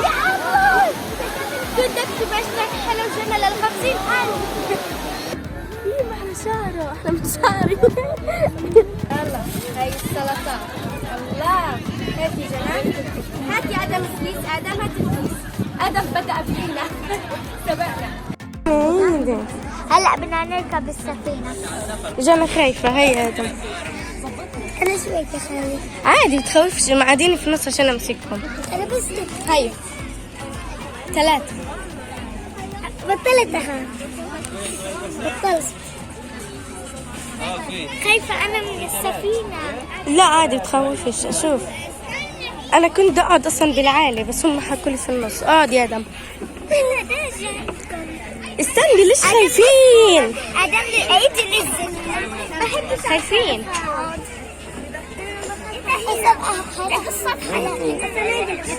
يا عمو بدك تبشرك حلو جنة لل50,000. ايه احنا شعره، احنا مش شعري. يلا هاي السلطة. الله هاتي جنان، هاتي ادم الكيس، ادم هاتي الكيس. ادم بدأ فينا. سبقنا. هلا بدنا نركب السفينة. جنى خايفة. هي ادم. أنا شوي خايف. عادي بتخوفش، معاديني في النص عشان امسكهم. أنا بس هاي 3. بطلت أخاف. بطلت. خايفة أنا من السفينة. لا عادي بتخوفش. شوف انا كنت اقعد اصلا بالعالي بس هم حكوا لي في النص اقعد يا ادم. استني ليش خايفين؟ ادم ايدي نزل. خايفين هذا الصفحة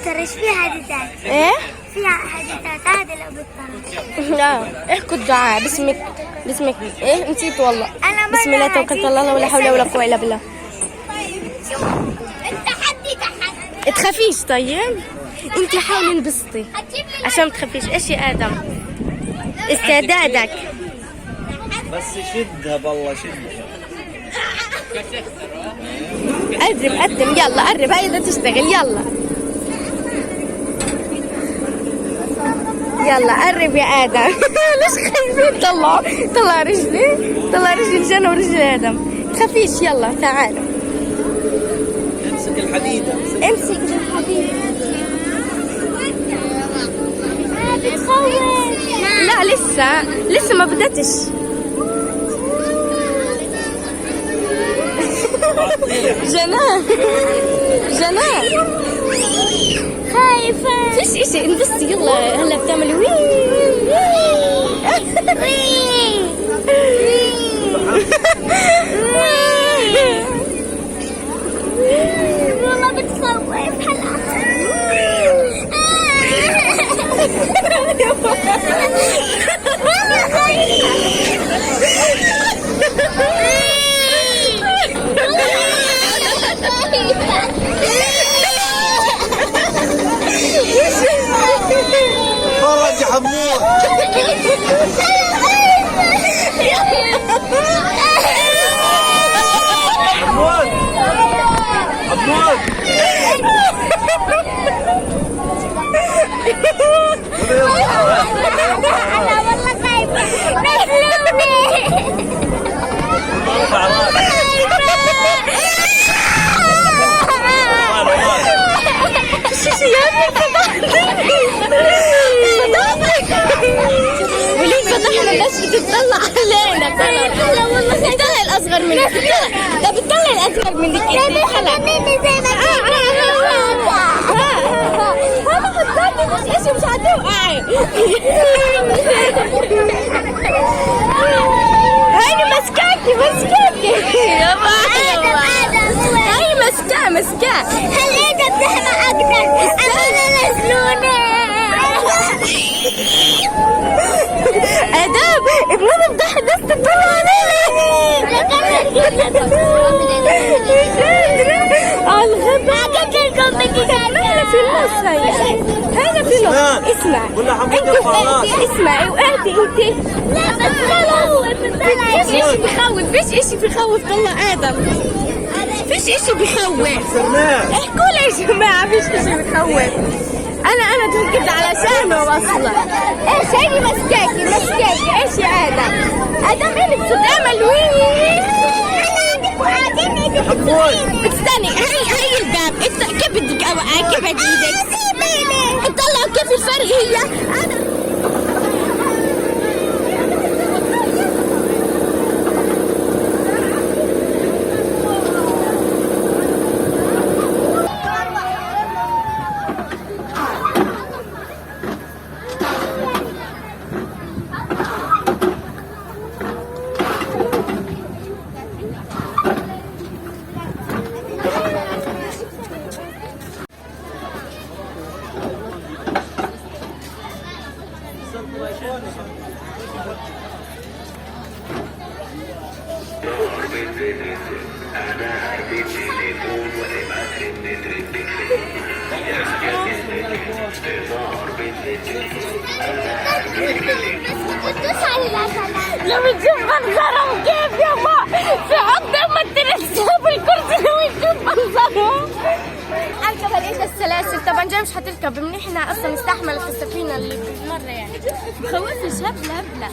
ترى ايش فيها حديثات؟ ايه؟ فيها حديثات هذا لو بتطلع. لا احكوا الدعاء. باسمك ايه نسيت والله. أنا بسم الله توكلت على الله ولا حول ولا قوة الا بالله. التحدي تحدي. تخافيش طيب؟ انت حاولي انبسطي عشان ما تخافيش. ايش يا ادم؟ استعدادك. بس شدها بالله شدها. قرب يلا قرب. هاي بدها تشتغل. يلا قرب يا ادم. ليش خايفين؟ طلع رجلي. طلع رجل جنى ورجل ادم. تخافيش. يلا تعالوا امسك الحديدة. امسك الحديدة. بتخوف. لا لسه ما بدتش. جنان خايفة. فيش اشي انبسطي. يلا هلا بتعملي وي. والله بتخوف هلا. فرج يا حمود. حمود أنا والله خايفة. نزلوني. وليد فتحنا الناس بتطلع علينا. لا والله بتطلع الاصغر منك. لا بتطلع الاصغر منك. انت حلا هذا قدامي مش اشي مش هتوقعي. هاي مسكاكي يا هاي مسكاه. هل إيدك بتحمى أقدر؟ أنا نزلوني. ادم ابننا بدح الناس تطلع علينا. على الغباء. هنا في النص. هنا في النص. اسمع انت وقعتي. اسمعي وقعتي انت. لا بس فيش اشي بخوف. طلع ادم. فيش اشي بخوف. احكوا لي يا جماعه. فيش اشي بخوف. انا توكلت على شانه اصلا. ايش هيني مسكاكي. ايش يا ادم انك تعمل وي. استني. هاي الباب. كيف بدك اوقع؟ كيف ايدك؟ طلعوا كيف الفرق. هي بس على العسل. لو تشوف منظرهم كيف يابا في عقدة ما تنسى بالكرسي لو تشوف منظرهم. اركب هذيك السلاسل طبعا جاي مش حتركب منيح انها اصلا استحملت السفينة اللي بالمرة يعني بخوفش هبلة.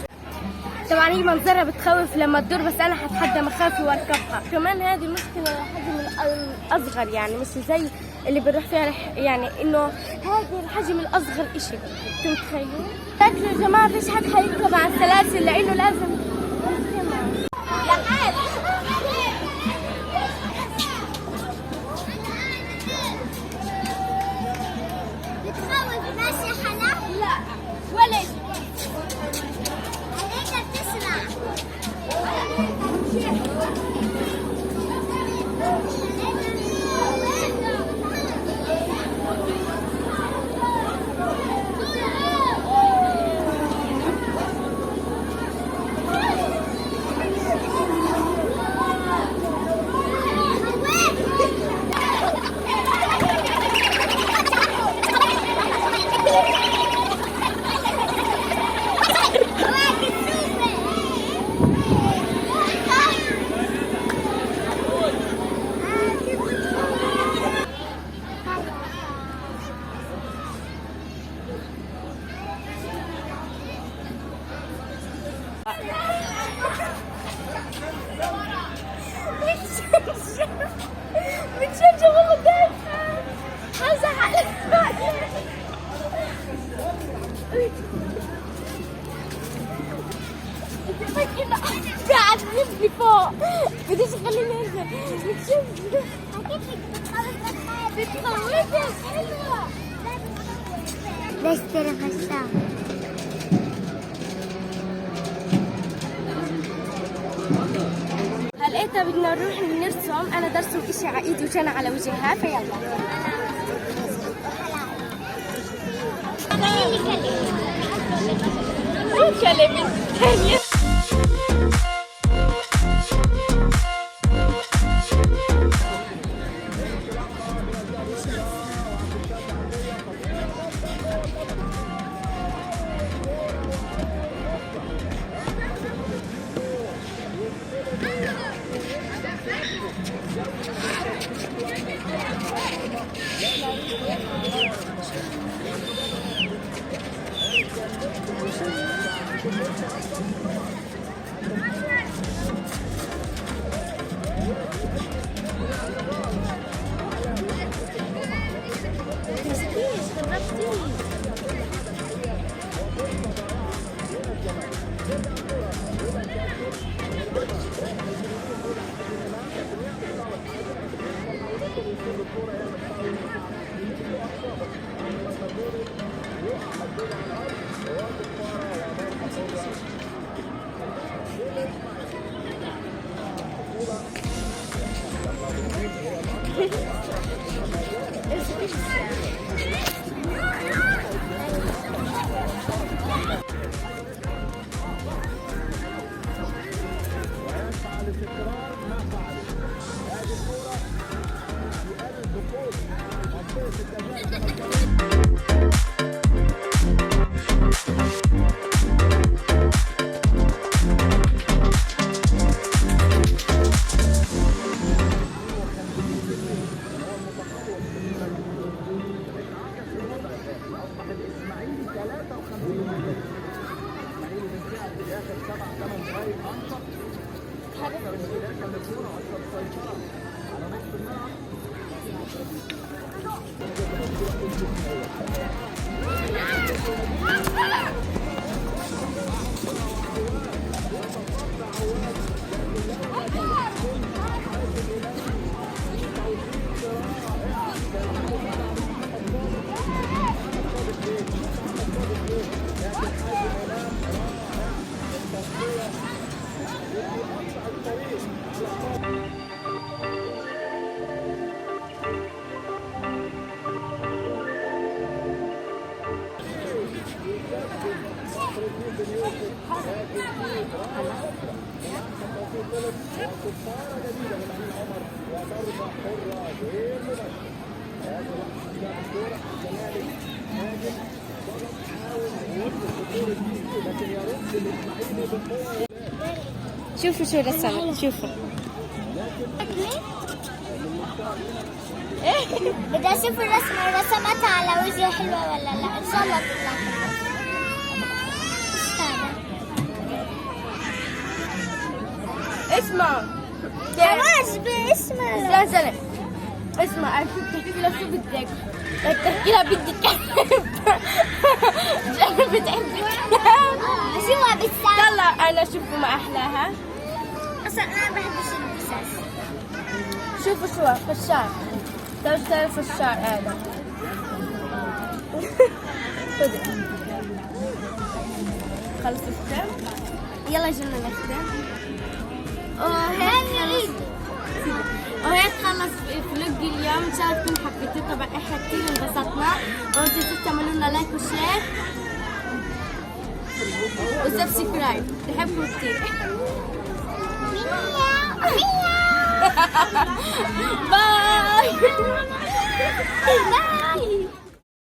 طبعا هي منظرها بتخوف لما تدور بس انا حتحدى مخافي واركبها. كمان هذه مشكلة الحجم الاصغر يعني مش زي اللي بنروح فيها يعني انه هذا الحجم الاصغر اشي انتم متخيلين؟ شكله يا جماعة فيش حد حيركب على السلاسل لانه لازم بتخوف ماشي حلا؟ لا ولا شيء. عليك بتسرع. بتشجع والله دايما حزح قاعد نزلي فوق بديش خليني انزل بتشجع بتخوفك حلوة ليش ترى خشام؟ هلقيتها بدنا نروح نرسم. انا درسم اشي على ايدي وجانا على وجهها فيلا كلمة ثانية. شوفوا شو رسمت، شوفوا. بدي اشوف الرسمة رسمتها على وجهي حلوة ولا لا. ان شاء الله تطلع حلوة. اسمع خلاص باسمها. استنى اسمع، أنا كنت تحكي لها شو بدك؟ تحكي لها بدك أنا بتحبك. شو بتساوي؟ طلع أنا شوفوا ما أحلاها. اصلا انا ما بحبش القصص. شوفوا شو فشار، لو اشتري فشار هذا. خذي خلص الختم، يلا جينا نختم. وهيك خلص فلوق اليوم. ان شاء الله تكونوا حبيتوه. طبعا احنا كثير انبسطنا. وما تنسوا تعملوا لنا لايك وشير وسبسكرايب. بحبكم كثير. باي. باي.